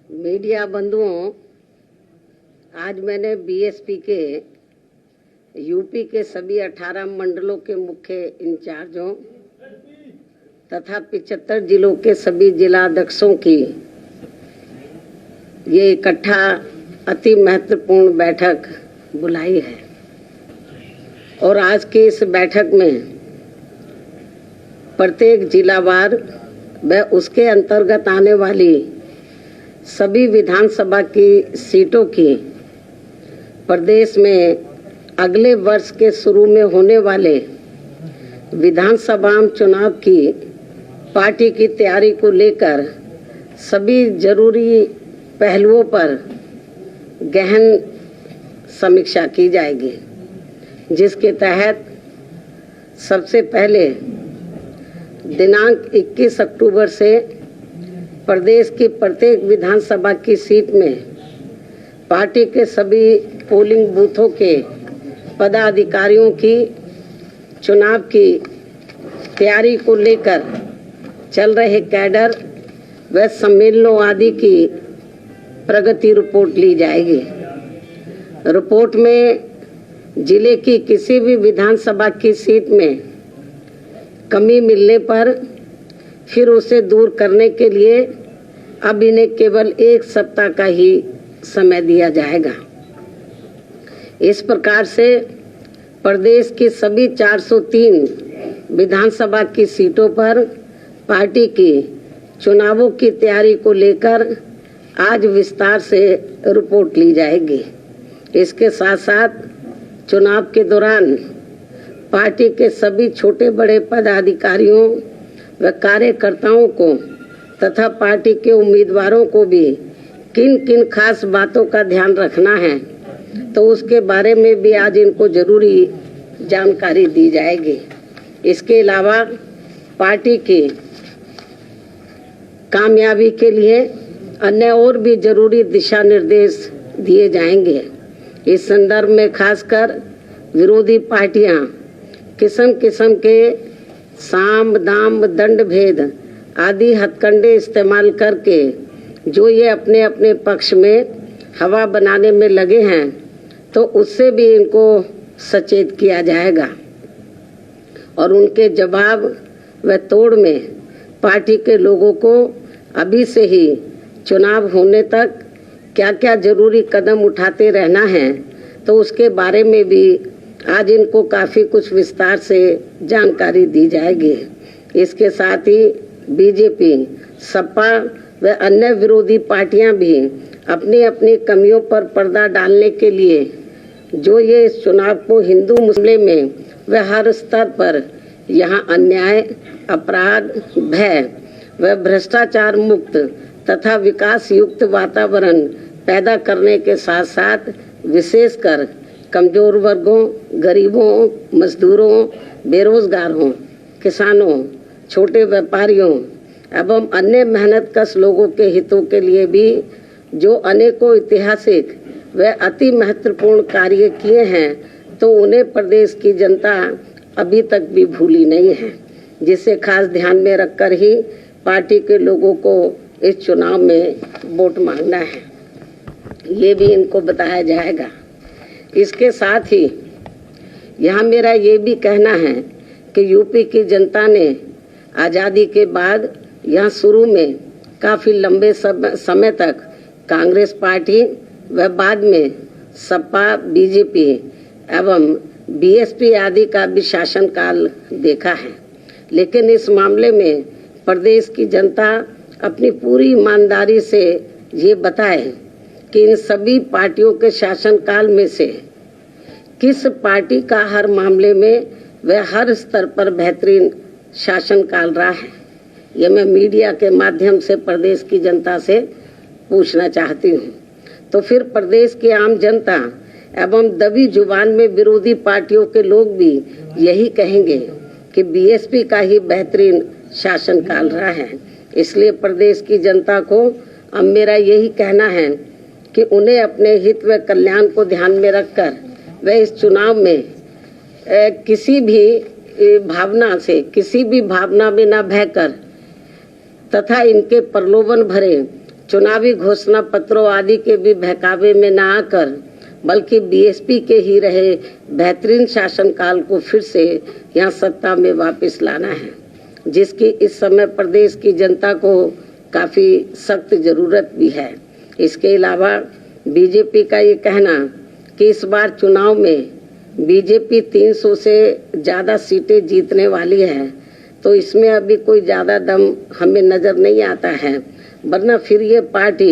Media बंधुओं, आज मैंने बीएसपी के यूपी के सभी 18 मंडलों के मुख्य इंचार्जों तथा 75 जिलों के सभी जिलाध्यक्षों की ये इकट्ठा अति महत्वपूर्ण बैठक बुलाई है और आज की इस बैठक में प्रत्येक जिलावार व उसके अंतर्गत आने वाली सभी विधानसभा की सीटों की प्रदेश में अगले वर्ष के शुरू में होने वाले विधानसभा चुनाव की पार्टी की तैयारी को लेकर सभी जरूरी पहलुओं पर गहन समीक्षा की जाएगी, जिसके तहत सबसे पहले दिनांक 21 अक्टूबर से प्रदेश की प्रत्येक विधानसभा की सीट में पार्टी के सभी पोलिंग बूथों के पदाधिकारियों की चुनाव की तैयारी को लेकर चल रहे कैडर व सम्मेलनों आदि की प्रगति रिपोर्ट ली जाएगी। रिपोर्ट में जिले की किसी भी विधानसभा की सीट में कमी मिलने पर फिर उसे दूर करने के लिए अब इन्हें केवल 1 सप्ताह का ही समय दिया जाएगा। इस प्रकार से प्रदेश की सभी 403 विधानसभा की सीटों पर पार्टी की चुनावों की तैयारी को लेकर आज विस्तार से रिपोर्ट ली जाएगी। इसके साथ साथ चुनाव के दौरान पार्टी के सभी छोटे बड़े पदाधिकारियों व कार्यकर्ताओं को तथा पार्टी के उम्मीदवारों को भी किन किन खास बातों का ध्यान रखना है, तो उसके बारे में भी आज इनको जरूरी जानकारी दी जाएगी। इसके अलावा पार्टी की कामयाबी के लिए अन्य और भी जरूरी दिशा निर्देश दिए जाएंगे। इस संदर्भ में खासकर विरोधी पार्टियां किस्म किस्म के साम दाम दंड भेद आदि हथकंडे इस्तेमाल करके जो ये अपने अपने पक्ष में हवा बनाने में लगे हैं, तो उससे भी इनको सचेत किया जाएगा और उनके जवाब व तोड़ में पार्टी के लोगों को अभी से ही चुनाव होने तक क्या क्या जरूरी कदम उठाते रहना है, तो उसके बारे में भी आज इनको काफ़ी कुछ विस्तार से जानकारी दी जाएगी। इसके साथ ही बीजेपी, सपा व अन्य विरोधी पार्टियां भी अपनी अपनी कमियों पर पर्दा डालने के लिए जो ये इस चुनाव को हिंदू मुस्लिम में व हर स्तर पर यहाँ अन्याय, अपराध, भय व भ्रष्टाचार मुक्त तथा विकास युक्त वातावरण पैदा करने के साथ साथ विशेषकर कमजोर वर्गों, गरीबों, मजदूरों, बेरोजगारों, किसानों, छोटे व्यापारियों एवं अन्य मेहनतकश लोगों के हितों के लिए भी जो अनेकों ऐतिहासिक व अति महत्वपूर्ण कार्य किए हैं, तो उन्हें प्रदेश की जनता अभी तक भी भूली नहीं है, जिसे खास ध्यान में रखकर ही पार्टी के लोगों को इस चुनाव में वोट मांगना है, ये भी इनको बताया जाएगा। इसके साथ ही यहाँ मेरा ये भी कहना है कि यूपी की जनता ने आज़ादी के बाद यहाँ शुरू में काफ़ी लंबे समय तक कांग्रेस पार्टी व बाद में सपा, बीजेपी एवं बीएसपी आदि का भी शासनकाल देखा है, लेकिन इस मामले में प्रदेश की जनता अपनी पूरी ईमानदारी से ये बताए कि इन सभी पार्टियों के शासनकाल में से किस पार्टी का हर मामले में व हर स्तर पर बेहतरीन शासनकाल रहा है। ये मैं मीडिया के माध्यम से प्रदेश की जनता से पूछना चाहती हूँ। तो फिर प्रदेश की आम जनता एवं दबी जुबान में विरोधी पार्टियों के लोग भी यही कहेंगे कि बीएसपी का ही बेहतरीन शासनकाल रहा है। इसलिए प्रदेश की जनता को अब मेरा यही कहना है कि उन्हें अपने हित व कल्याण को ध्यान में रखकर वे इस चुनाव में किसी भी भावना में न बहकर तथा इनके प्रलोभन भरे चुनावी घोषणा पत्रों आदि के भी बहकावे में न आकर बल्कि बीएसपी के ही रहे बेहतरीन शासनकाल को फिर से यहाँ सत्ता में वापस लाना है, जिसकी इस समय प्रदेश की जनता को काफी सख्त जरूरत भी है। इसके अलावा बीजेपी का ये कहना कि इस बार चुनाव में बीजेपी 300 से ज्यादा सीटें जीतने वाली है, तो इसमें अभी कोई ज्यादा दम हमें नजर नहीं आता है, वरना फिर ये पार्टी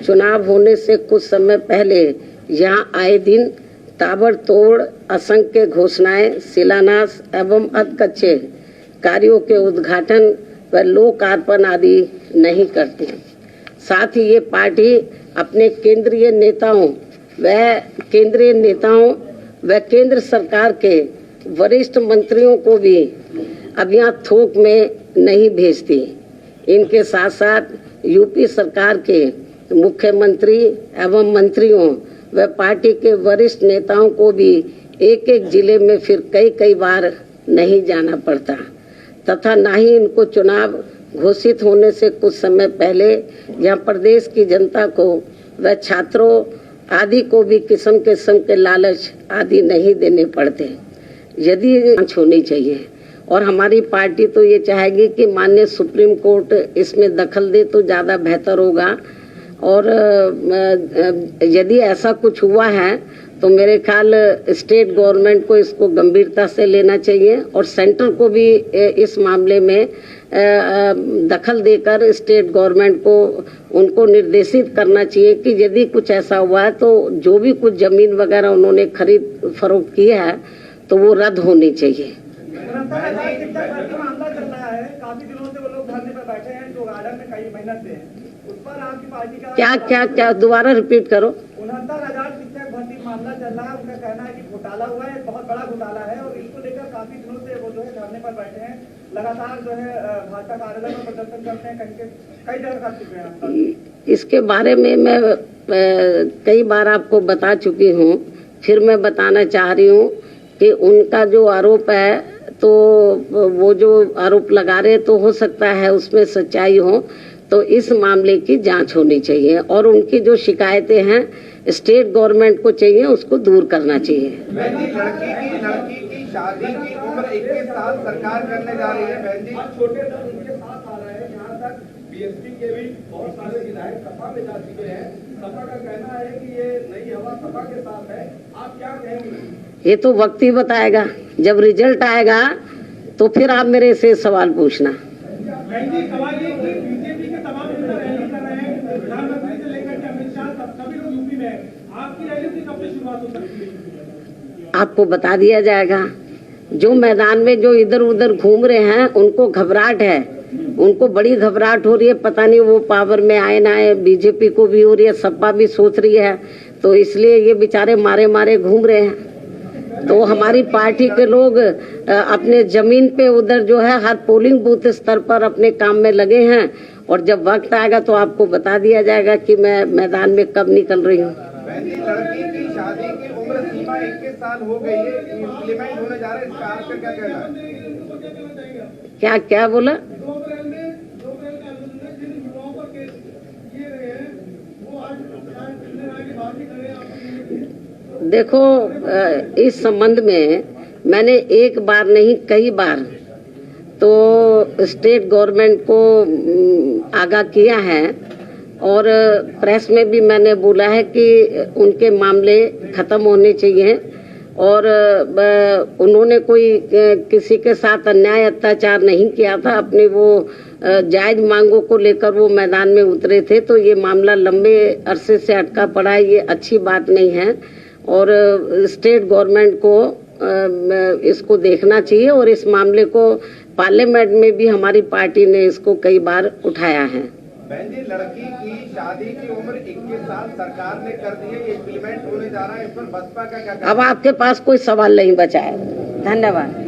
चुनाव होने से कुछ समय पहले यहाँ आए दिन ताबड़तोड़ असंख्य घोषणाएं, शिलान्यास एवं अधकच्चे कार्यों के उद्घाटन व लोकार्पण आदि नहीं करती। साथ ही ये पार्टी अपने केंद्रीय नेताओं व केंद्र सरकार के वरिष्ठ मंत्रियों को भी अब यहाँ थोक में नहीं भेजती। इनके साथ साथ यूपी सरकार के मुख्यमंत्री एवं मंत्रियों व पार्टी के वरिष्ठ नेताओं को भी एक एक जिले में फिर कई बार नहीं जाना पड़ता, तथा न ही इनको चुनाव घोषित होने से कुछ समय पहले यहाँ प्रदेश की जनता को व छात्रों आदि को भी किस्म किस्म के लालच आदि नहीं देने पड़ते। यदि जांच होनी चाहिए और हमारी पार्टी तो ये चाहेगी कि माननीय सुप्रीम कोर्ट इसमें दखल दे तो ज़्यादा बेहतर होगा, और यदि ऐसा कुछ हुआ है तो मेरे ख्याल स्टेट गवर्नमेंट को इसको गंभीरता से लेना चाहिए और सेंटर को भी इस मामले में दखल देकर स्टेट गवर्नमेंट को उनको निर्देशित करना चाहिए कि यदि कुछ ऐसा हुआ है तो जो भी कुछ जमीन वगैरह उन्होंने खरीद फरोख्त किया है तो वो रद्द होनी चाहिए। काफी दिनों से वो लोग धरने पर बैठे हैं जो गार्डन में कई मेहनत से उस पर आपकी पार्टी का क्या दोबारा रिपीट करो। 69,000 शिक्षक भर्ती मामला चल रहा है, उनका कहना है कि घोटाला हुआ है, बहुत बड़ा घोटाला है और इसको लेकर काफी दिनों से वो जो है धरने पर बैठे हैं, लगातार जो है भाजपा कार्यालय में प्रदर्शन करते हैं, कई जगह कर चुके हैं। इसके बारे में मैं कई बार आपको बता चुकी हूँ, फिर मैं बताना चाह रही हूँ कि उनका जो आरोप है तो वो जो आरोप लगा रहे तो हो सकता है उसमें सच्चाई हो, तो इस मामले की जांच होनी चाहिए और उनकी जो शिकायतें हैं स्टेट गवर्नमेंट को चाहिए उसको दूर करना चाहिए। लड़की की शादी की उम्र 21 साल सरकार करने जा रही है, बहन जी छोटे दल उनके साथ आ रहे हैं, यहाँ तक बीएसपी के भी बहुत सारे विधायक सपा में जा चुके हैं, सपा का कहना है कि ये नई हवा सपा के साथ है, आप क्या कहेंगे? ये तो वक्त ही बताएगा, जब रिजल्ट आएगा तो फिर आप मेरे से सवाल पूछना। सवाल ये कि बीजेपी के तमाम नेता रैली कर रहे हैं, प्रधानमंत्री से लेकर के अमित शाह सभी लोग यूपी में, आपकी रैली की कब से शुरुआत हो सकती है? आपको बता दिया जाएगा। जो मैदान में जो इधर उधर घूम रहे हैं उनको घबराहट है, उनको बड़ी घबराहट हो रही है, पता नहीं वो पावर में आए ना आए, बीजेपी को भी हो रही है, सपा भी सोच रही है, तो इसलिए ये बेचारे मारे मारे घूम रहे हैं। तो हमारी पार्टी के लोग अपने जमीन पे उधर जो है हर पोलिंग बूथ स्तर पर अपने काम में लगे हैं और जब वक्त आएगा तो आपको बता दिया जाएगा कि मैं मैदान में कब निकल रही हूँ। लड़की की शादी की उम्र सीमा 21 साल हो गई है, इम्प्लीमेंट होने जा रहा है, इसका आपका क्या कहना है? क्या बोला? देखो, इस संबंध में मैंने एक बार नहीं कई बार तो स्टेट गवर्नमेंट को आगाह किया है और प्रेस में भी मैंने बोला है कि उनके मामले खत्म होने चाहिए और उन्होंने कोई किसी के साथ अन्याय अत्याचार नहीं किया था, अपने वो जायज मांगों को लेकर वो मैदान में उतरे थे, तो ये मामला लंबे अरसे से अटका पड़ा है, ये अच्छी बात नहीं है और स्टेट गवर्नमेंट को इसको देखना चाहिए और इस मामले को पार्लियामेंट में भी हमारी पार्टी ने इसको कई बार उठाया है। बहन जी, लड़की की शादी की उम्र 21 साल सरकार ने कर दी है, इम्प्लीमेंट होने जा रहा है, इस पर बसपा का क्या? अब आपके पास कोई सवाल नहीं बचा है। धन्यवाद।